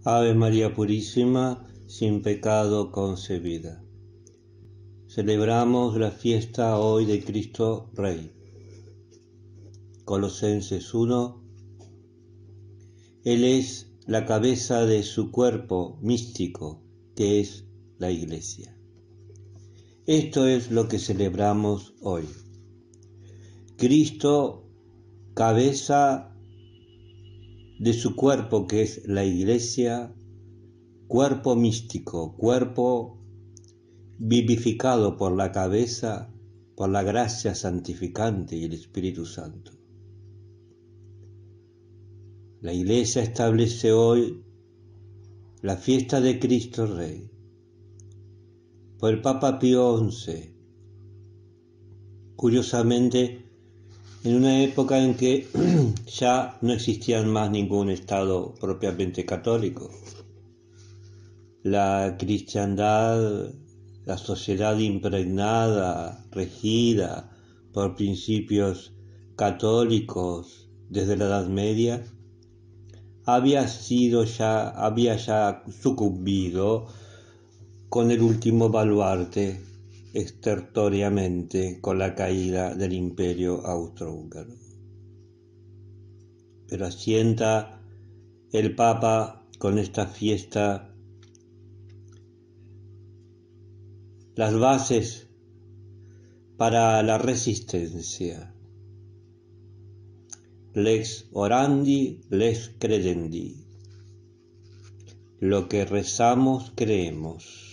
Ave María Purísima, sin pecado concebida. Celebramos la fiesta hoy de Cristo Rey. Colosenses 1. Él es la cabeza de su cuerpo místico, que es la Iglesia. Esto es lo que celebramos hoy. Cristo, cabeza de su cuerpo, que es la Iglesia, cuerpo místico, cuerpo vivificado por la cabeza, por la gracia santificante y el Espíritu Santo. La Iglesia establece hoy la fiesta de Cristo Rey por el Papa Pío XI, curiosamente en una época en que ya no existían más ningún Estado propiamente católico. La cristiandad, la sociedad impregnada, regida por principios católicos desde la Edad Media, había ya sucumbido con el último baluarte estertóreamente con la caída del Imperio Austrohúngaro. Pero asienta el Papa con esta fiesta las bases para la resistencia. Lex orandi, lex credendi. Lo que rezamos, creemos.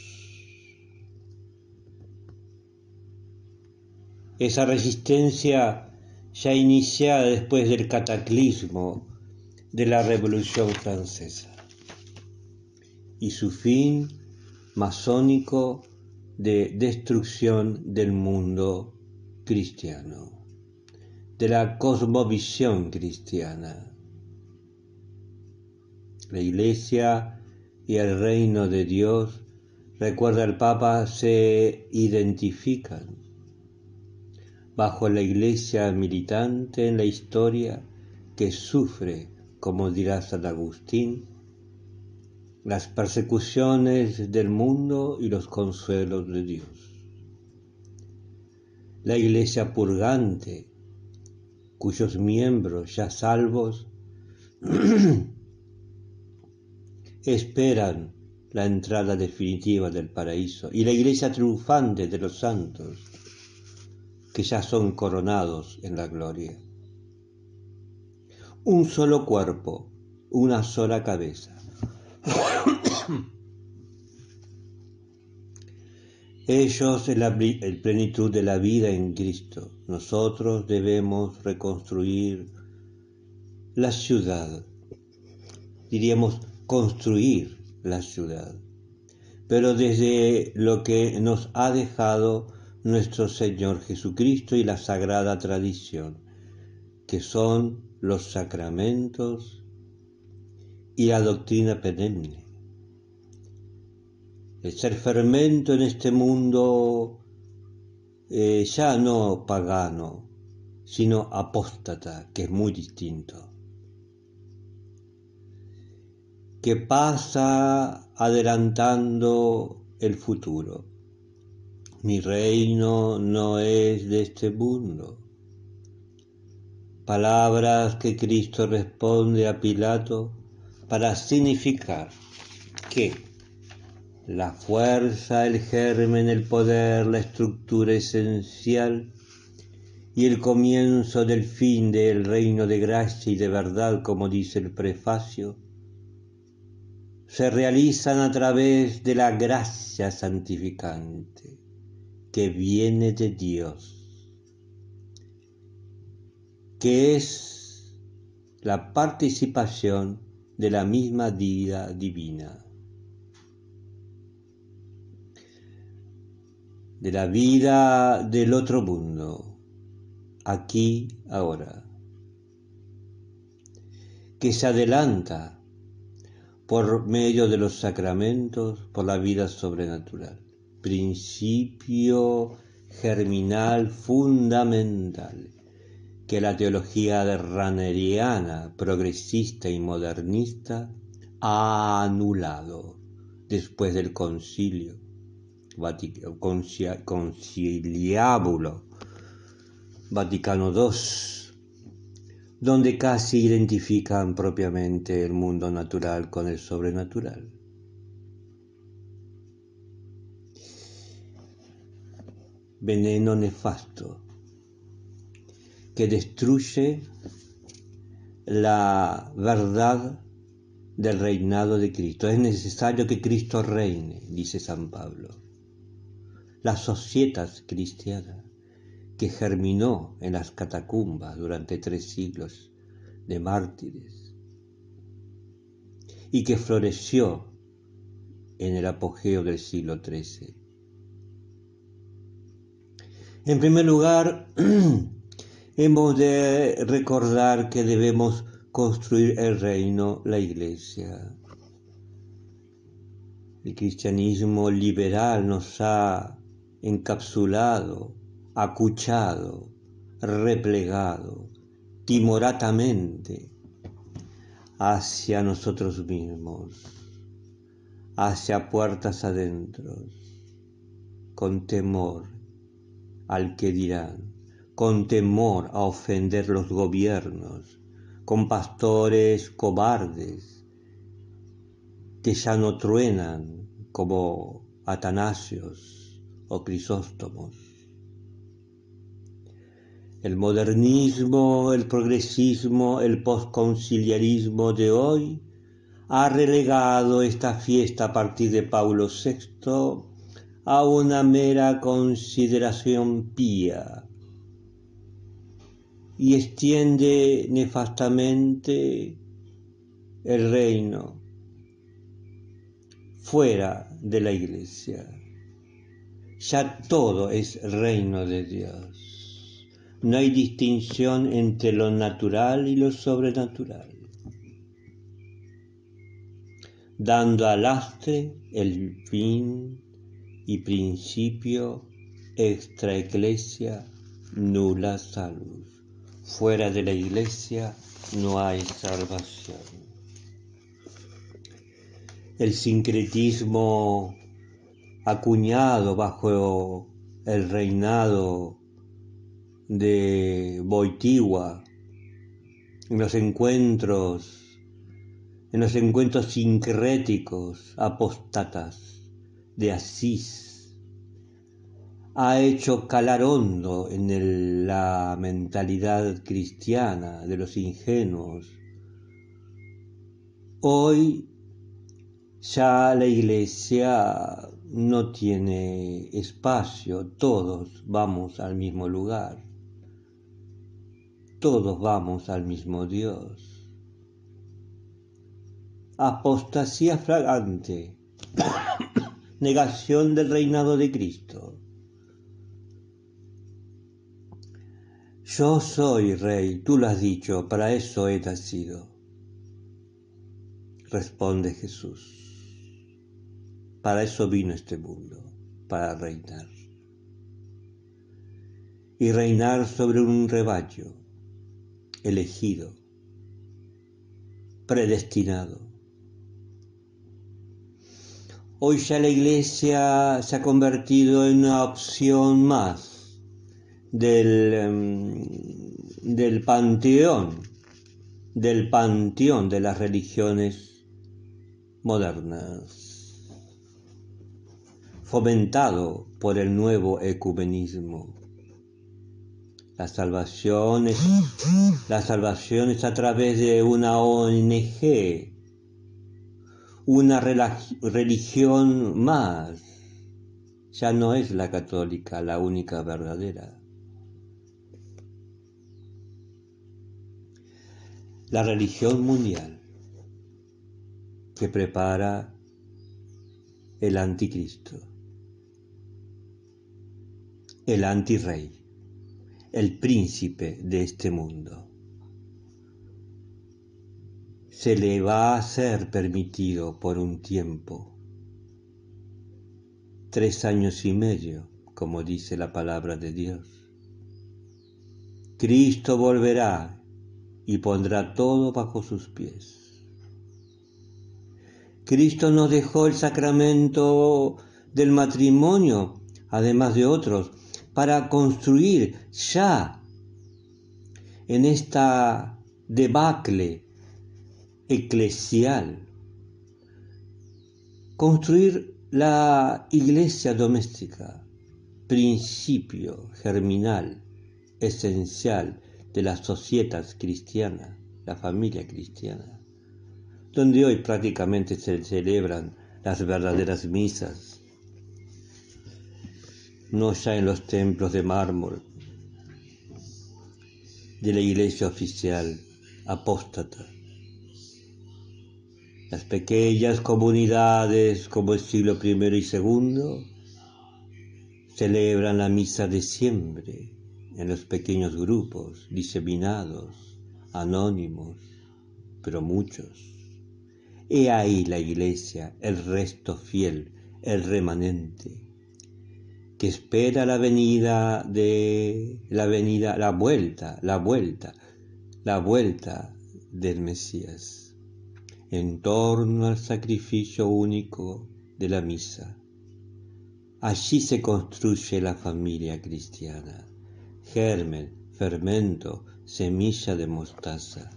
Esa resistencia ya iniciada después del cataclismo de la Revolución Francesa y su fin masónico de destrucción del mundo cristiano, de la cosmovisión cristiana. La Iglesia y el reino de Dios, recuerda el Papa, se identifican bajo la Iglesia militante en la historia que sufre, como dirá San Agustín, las persecuciones del mundo y los consuelos de Dios. La Iglesia purgante, cuyos miembros ya salvos esperan la entrada definitiva del paraíso, y la Iglesia triunfante de los santos, que ya son coronados en la gloria. Un solo cuerpo, una sola cabeza. Ellos en la plenitud de la vida en Cristo. Nosotros debemos reconstruir la ciudad. Diríamos construir la ciudad. Pero desde lo que nos ha dejado nuestro Señor Jesucristo y la sagrada tradición, que son los sacramentos y la doctrina perenne. El ser fermento en este mundo ya no pagano, sino apóstata, que es muy distinto, que pasa adelantando el futuro. Mi reino no es de este mundo. Palabras que Cristo responde a Pilato para significar que la fuerza, el germen, el poder, la estructura esencial y el comienzo del fin del reino de gracia y de verdad, como dice el prefacio, se realizan a través de la gracia santificante que viene de Dios, que es la participación de la misma vida divina, de la vida del otro mundo, aquí, ahora, que se adelanta por medio de los sacramentos, por la vida sobrenatural, principio germinal fundamental que la teología raneriana, progresista y modernista anulado después del conciliábulo Vaticano II, donde casi identifican propiamente el mundo natural con el sobrenatural. Veneno nefasto que destruye la verdad del reinado de Cristo. Es necesario que Cristo reine, dice San Pablo. La societas cristiana que germinó en las catacumbas durante 3 siglos de mártires y que floreció en el apogeo del siglo XIII. En primer lugar, hemos de recordar que debemos construir el reino, la Iglesia. El cristianismo liberal nos ha encapsulado, acuchado, replegado timoratamente hacia nosotros mismos, hacia puertas adentro, con temor al que dirán, con temor a ofender los gobiernos, con pastores cobardes que ya no truenan como Atanasios o Crisóstomos. El modernismo, el progresismo, el postconciliarismo de hoy ha relegado esta fiesta a partir de Paulo VI a una mera consideración pía y extiende nefastamente el reino fuera de la Iglesia. Ya todo es reino de Dios. No hay distinción entre lo natural y lo sobrenatural, dando al lastre el fin y principio extra ecclesia nulla salus. Fuera de la Iglesia no hay salvación. El sincretismo acuñado bajo el reinado de Wojtyła en los encuentros sincréticos apóstatas de Asís ha hecho calar hondo en la mentalidad cristiana de los ingenuos. Hoy ya la Iglesia no tiene espacio, todos vamos al mismo lugar, todos vamos al mismo Dios. Apostasía flagrante, negación del reinado de Cristo. Yo soy rey, tú lo has dicho, para eso he nacido, responde Jesús. Para eso vino este mundo, para reinar. Y reinar sobre un rebaño elegido, predestinado. Hoy ya la Iglesia se ha convertido en una opción más del panteón de las religiones modernas, fomentado por el nuevo ecumenismo. La salvación es a través de una ONG, una religión más. Ya no es la católica la única verdadera. La religión mundial que prepara el anticristo, el antirrey, el príncipe de este mundo. Se le va a ser permitido por un tiempo, 3 años y medio, como dice la palabra de Dios. Cristo volverá y pondrá todo bajo sus pies. Cristo nos dejó el sacramento del matrimonio, además de otros, para construir ya en esta debacle eclesial, construir la iglesia doméstica, principio germinal, esencial de la sociedad cristiana, la familia cristiana, donde hoy prácticamente se celebran las verdaderas misas, no ya en los templos de mármol de la iglesia oficial apóstata. Las pequeñas comunidades como el siglo I y II celebran la misa de siempre en los pequeños grupos diseminados, anónimos, pero muchos. He ahí la iglesia, el resto fiel, el remanente, que espera la vuelta del Mesías, en torno al sacrificio único de la misa. Allí se construye la familia cristiana, germen, fermento, semilla de mostaza.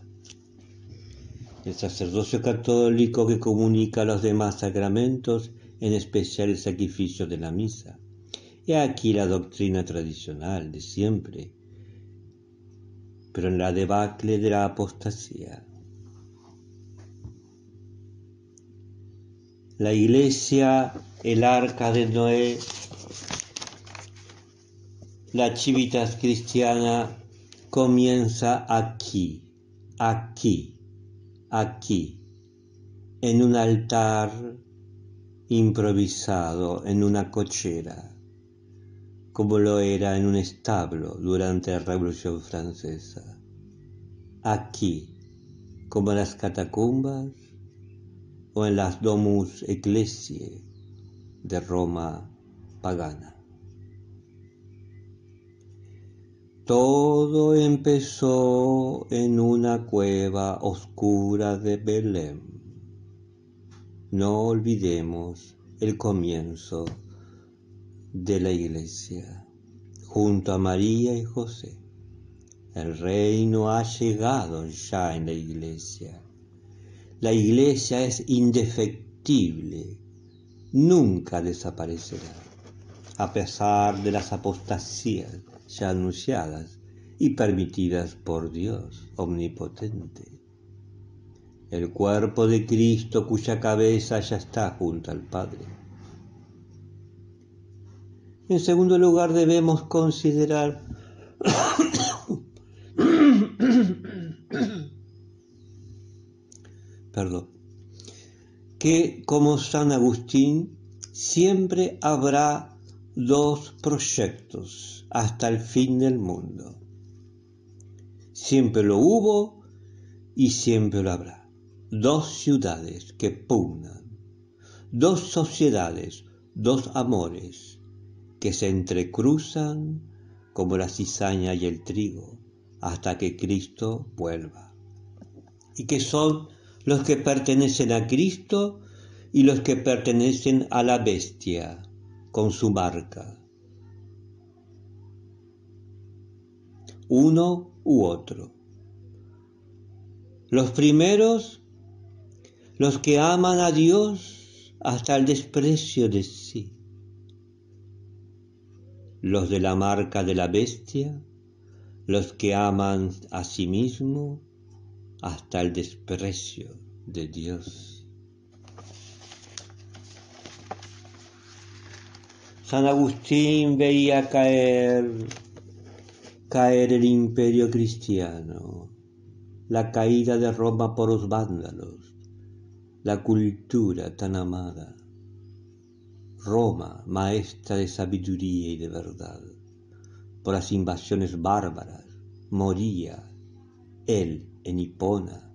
El sacerdocio católico que comunica los demás sacramentos, en especial el sacrificio de la misa. He aquí la doctrina tradicional de siempre, pero en la debacle de la apostasía. La iglesia, el arca de Noé, la civitas cristiana comienza aquí, en un altar improvisado, en una cochera, como lo era en un establo durante la Revolución Francesa. Aquí, como en las catacumbas o en las domus ecclesiae de Roma pagana. Todo empezó en una cueva oscura de Belén. No olvidemos el comienzo de la iglesia, junto a María y José. El reino ha llegado ya en la iglesia. La iglesia es indefectible, nunca desaparecerá, a pesar de las apostasías ya anunciadas y permitidas por Dios omnipotente. El cuerpo de Cristo cuya cabeza ya está junto al Padre. En segundo lugar, debemos considerar que, como San Agustín, siempre habrá dos proyectos hasta el fin del mundo. Siempre lo hubo y siempre lo habrá. Dos ciudades que pugnan, dos sociedades, dos amores que se entrecruzan como la cizaña y el trigo hasta que Cristo vuelva. Y que son los que pertenecen a Cristo y los que pertenecen a la bestia con su marca. Uno u otro. Los primeros, los que aman a Dios hasta el desprecio de sí. Los de la marca de la bestia, los que aman a sí mismo hasta el desprecio de Dios. San Agustín veía caer el imperio cristiano, la caída de Roma por los vándalos, la cultura tan amada. Roma, maestra de sabiduría y de verdad, por las invasiones bárbaras, moría él en Hipona,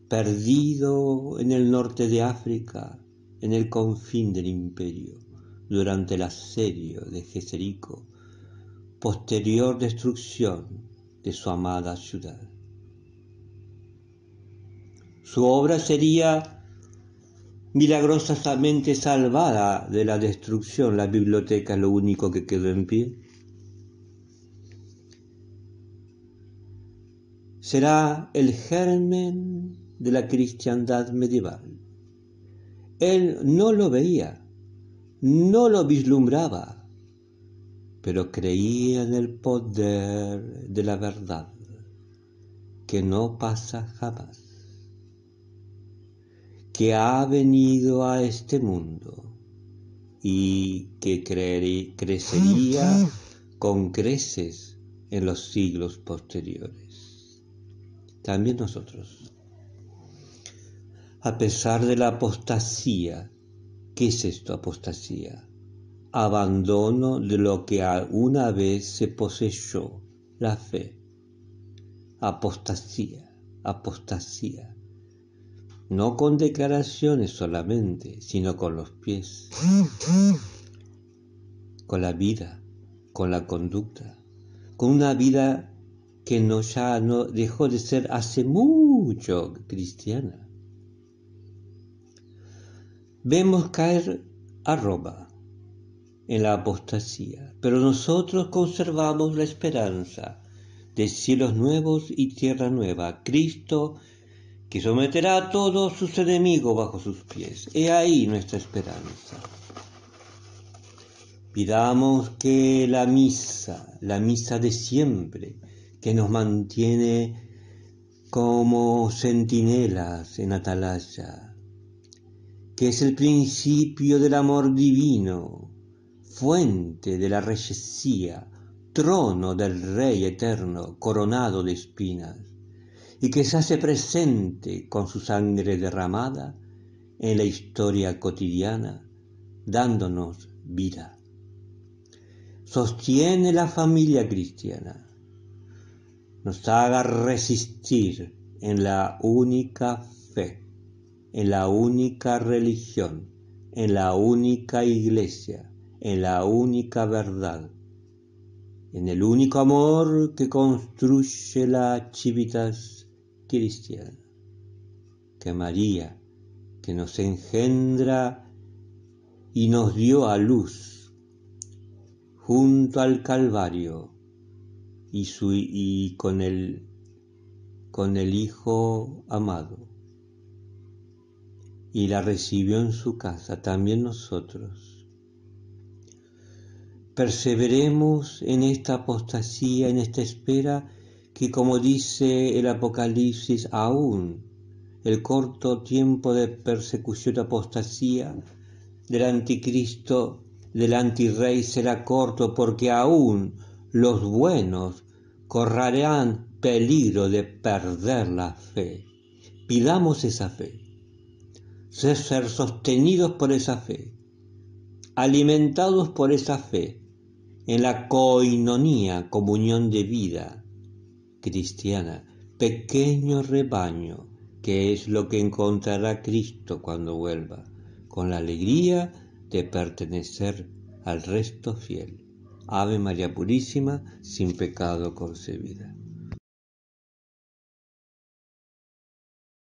perdido en el norte de África, en el confín del imperio, durante el asedio de Geserico, posterior destrucción de su amada ciudad. Su obra sería milagrosamente salvada de la destrucción, la biblioteca es lo único que quedó en pie. Será el germen de la cristiandad medieval. Él no lo veía, no lo vislumbraba, pero creía en el poder de la verdad, que no pasa jamás, que ha venido a este mundo y que crecería con creces en los siglos posteriores. También nosotros. A pesar de la apostasía, ¿qué es esto, apostasía? Abandono de lo que alguna vez se poseyó, la fe. Apostasía. No con declaraciones solamente, sino con los pies, con la vida, con la conducta, con una vida que ya no dejó de ser hace mucho cristiana. Vemos caer a Roma en la apostasía, pero nosotros conservamos la esperanza de cielos nuevos y tierra nueva, Cristo que someterá a todos sus enemigos bajo sus pies. He ahí nuestra esperanza. Pidamos que la misa de siempre, que nos mantiene como centinelas en atalaya, que es el principio del amor divino, fuente de la reyesía, trono del Rey eterno, coronado de espinas, y que se hace presente con su sangre derramada en la historia cotidiana, dándonos vida. Sostiene la familia cristiana, nos haga resistir en la única fe, en la única religión, en la única iglesia, en la única verdad, en el único amor que construye la civitas cristiana, que María, que nos engendra y nos dio a luz junto al Calvario y con el Hijo amado, y la recibió en su casa, también nosotros. Perseveremos en esta apostasía, en esta espera, que como dice el Apocalipsis, aún el corto tiempo de persecución y apostasía del anticristo, del antirrey será corto, porque aún los buenos correrán peligro de perder la fe. Pidamos esa fe, ser sostenidos por esa fe, alimentados por esa fe, en la koinonía, comunión de vida cristiana, pequeño rebaño, que es lo que encontrará Cristo cuando vuelva, con la alegría de pertenecer al resto fiel. Ave María Purísima, sin pecado concebida.